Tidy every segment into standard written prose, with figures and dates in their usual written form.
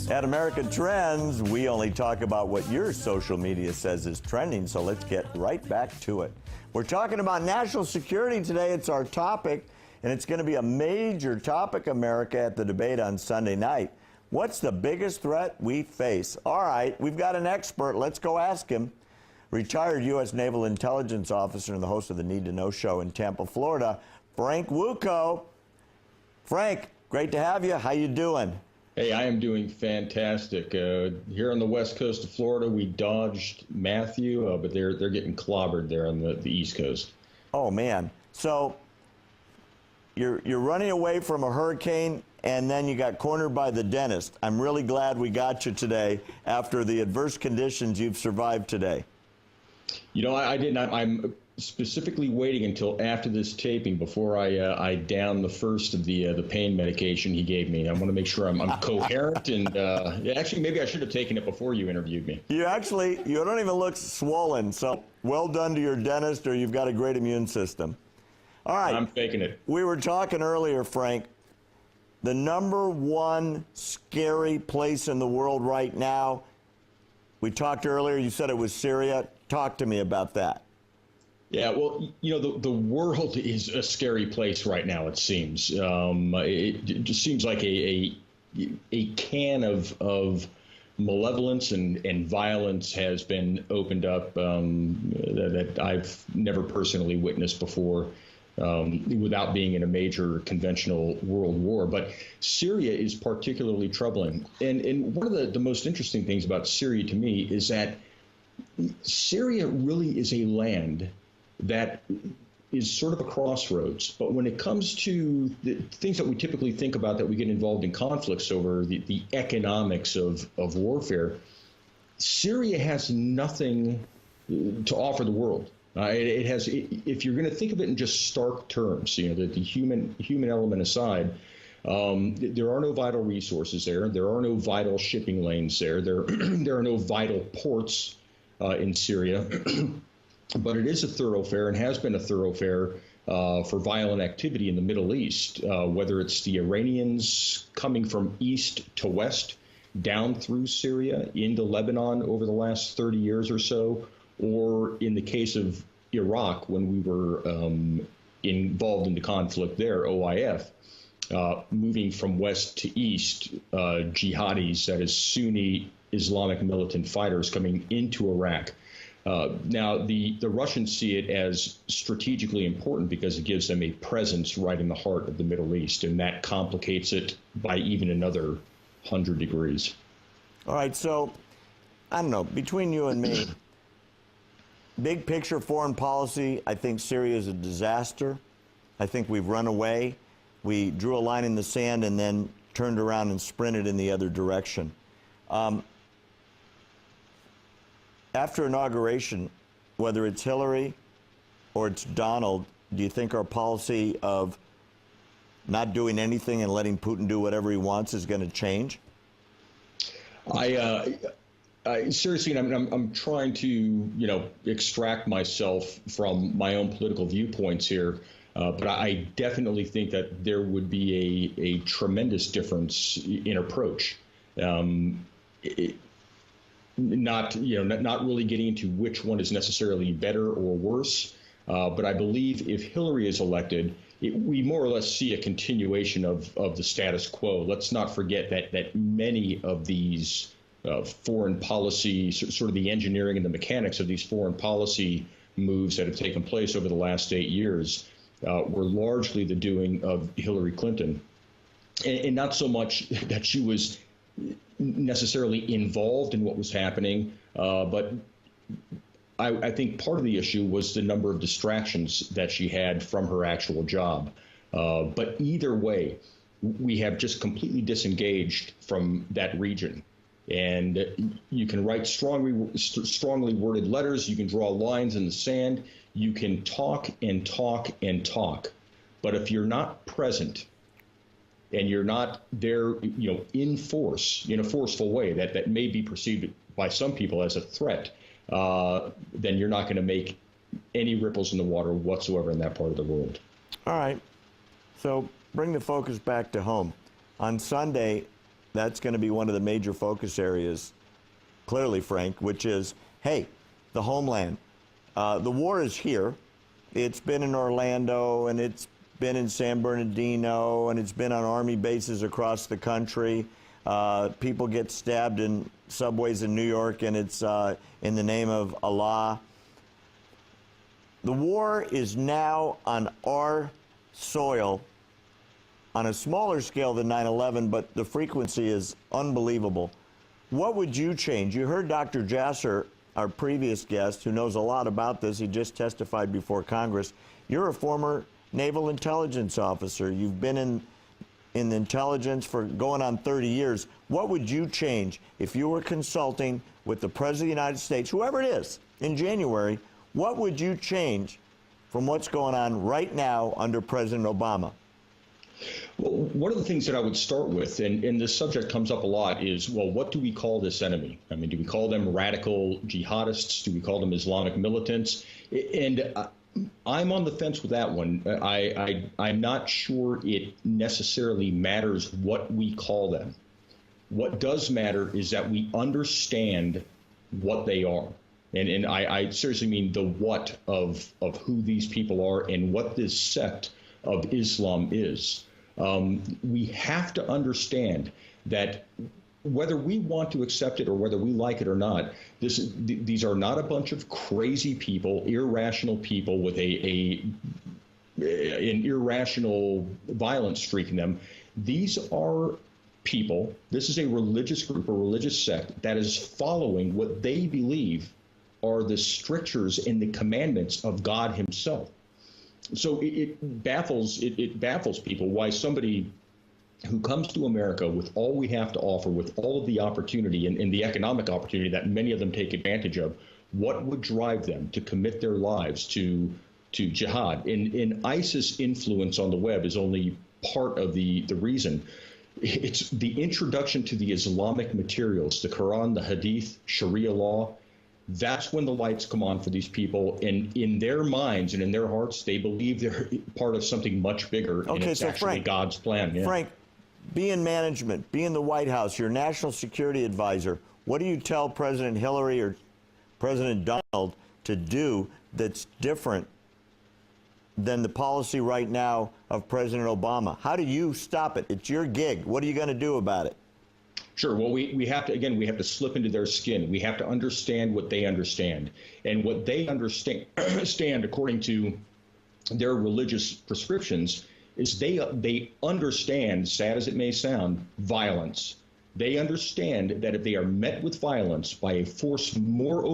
At American Trends, we only talk about what your social media says is trending, so let's get right back to it. We're talking about national security today. It's our topic, and it's going to be a major topic, America, at the debate on Sunday night. What's the biggest threat we face? All right, we've got an expert. Let's go ask him. Retired U.S. Naval Intelligence Officer and the host of the Need to Know show in Tampa, Florida, Frank Wuco. Frank, great to have you. How you doing? Hey, I am doing fantastic. Here on the west coast of Florida, we dodged Matthew, but they're getting clobbered there on the East Coast. Oh man! So you're running away from a hurricane, and then you got cornered by the dentist. I'm really glad we got you today after the adverse conditions you've survived today. You know, I did not. I'm specifically waiting until after this taping before I down the first of the pain medication he gave me. I want to make sure I'm coherent, and actually maybe I should have taken it before you interviewed me. You don't even look swollen, so well done to your dentist, or you've got a great immune system. All right. I'm faking it. We were talking earlier, Frank, the #1 scary place in the world right now. We talked earlier, you said it was Syria. Talk to me about that. Yeah, well, you know, the world is a scary place right now, it seems. It just seems like a can of malevolence and violence has been opened up that I've never personally witnessed before without being in a major conventional world war. But Syria is particularly troubling. And one of the most interesting things about Syria to me is that Syria really is a land that is sort of a crossroads. But when it comes to the things that we typically think about that we get involved in conflicts over, the economics of warfare, Syria has nothing to offer the world. It has, if you're going to think of it in just stark terms, you know, the human element aside, there are no vital resources there. There are no vital shipping lanes there. There are no vital ports in Syria. But it is a thoroughfare and has been a thoroughfare for violent activity in the Middle East, whether it's the Iranians coming from east to west, down through Syria, into Lebanon over the last 30 years or so, or in the case of Iraq, when we were involved in the conflict there, OIF, moving from west to east, jihadis, that is Sunni Islamic militant fighters coming into Iraq. Now, the Russians see it as strategically important because it gives them a presence right in the heart of the Middle East, and that complicates it by even another 100 degrees. All right, so, I don't know, between you and me, big picture foreign policy, I think Syria is a disaster. I think we've run away. We drew a line in the sand and then turned around and sprinted in the other direction. After inauguration, whether it's Hillary or it's Donald, do you think our policy of not doing anything and letting Putin do whatever he wants is going to change? I seriously, I'm trying to, you know, extract myself from my own political viewpoints here, but I definitely think that there would be a tremendous difference in approach. Not really getting into which one is necessarily better or worse, but I believe if Hillary is elected, we more or less see a continuation of the status quo. Let's not forget that many of these foreign policy, sort of the engineering and the mechanics of these foreign policy moves that have taken place over the last 8 years were largely the doing of Hillary Clinton, and not so much that she was necessarily involved in what was happening, but I think part of the issue was the number of distractions that she had from her actual job. But either way, we have just completely disengaged from that region. And you can write strongly worded letters, you can draw lines in the sand, you can talk and talk and talk. But if you're not present, and you're not there, you know, in force, in a forceful way that may be perceived by some people as a threat, then you're not going to make any ripples in the water whatsoever in that part of the world. All right. So bring the focus back to home. On Sunday, that's going to be one of the major focus areas, clearly, Frank, which is, hey, the homeland. The war is here. It's been in Orlando, and it's been in San Bernardino, and it's been on Army bases across the country. People get stabbed in subways in New York, and it's in the name of Allah. The war is now on our soil on a smaller scale than 9/11, but the frequency is unbelievable. What would you change? You heard Dr. Jasser, our previous guest, who knows a lot about this. He just testified before Congress. You're a former naval intelligence officer. You've been in intelligence for going on 30 years. What would you change if you were consulting with the President of the United States, whoever it is, in January? What would you change from what's going on right now under President Obama? Well, one of the things that I would start with, and this subject comes up a lot, is, well, what do we call this enemy? I mean, do we call them radical jihadists? Do we call them Islamic militants? And I'm on the fence with that one. I'm not sure it necessarily matters what we call them. What does matter is that we understand what they are. And I seriously mean the what of who these people are and what this sect of Islam is. We have to understand that whether we want to accept it or whether we like it or not, these are not a bunch of crazy people, irrational people with an irrational violence streak in them. These are people, this is a religious group, a religious sect that is following what they believe are the strictures and the commandments of God himself. So it baffles people why somebody who comes to America with all we have to offer, with all of the opportunity and the economic opportunity that many of them take advantage of, what would drive them to commit their lives to jihad? And ISIS influence on the web is only part of the reason. It's the introduction to the Islamic materials, the Quran, the Hadith, Sharia law. That's when the lights come on for these people, and in their minds and in their hearts, they believe they're part of something much bigger, and it's so actually Frank, God's plan. Yeah. Frank, be in management, be in the White House, you're national security advisor. What do you tell President Hillary or President Donald to do that's different than the policy right now of President Obama? How do you stop it? It's your gig. What are you going to do about it? Sure. Well, we have to slip into their skin. We have to understand what they understand. And what they understand, according to their religious prescriptions, is they understand, sad as it may sound, violence. They understand that if they are met with violence by a force more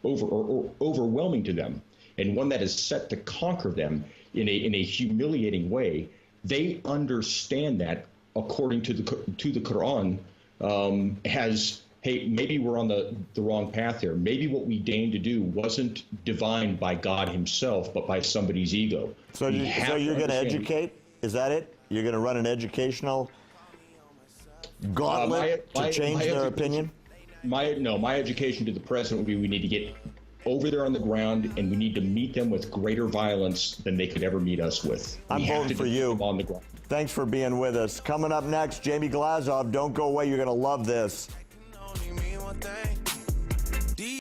overwhelming to them, and one that is set to conquer them in a humiliating way, they understand that, according to the Quran, has, hey, maybe we're on the wrong path here. Maybe what we deigned to do wasn't divined by God himself, but by somebody's ego. So you're going to educate? Is that it? You're going to run an educational gauntlet to change their opinion? My education to the president would be, we need to get over there on the ground, and we need to meet them with greater violence than they could ever meet us with. I'm voting for you. On the ground. Thanks for being with us. Coming up next, Jamie Glazov. Don't go away. You're going to love this.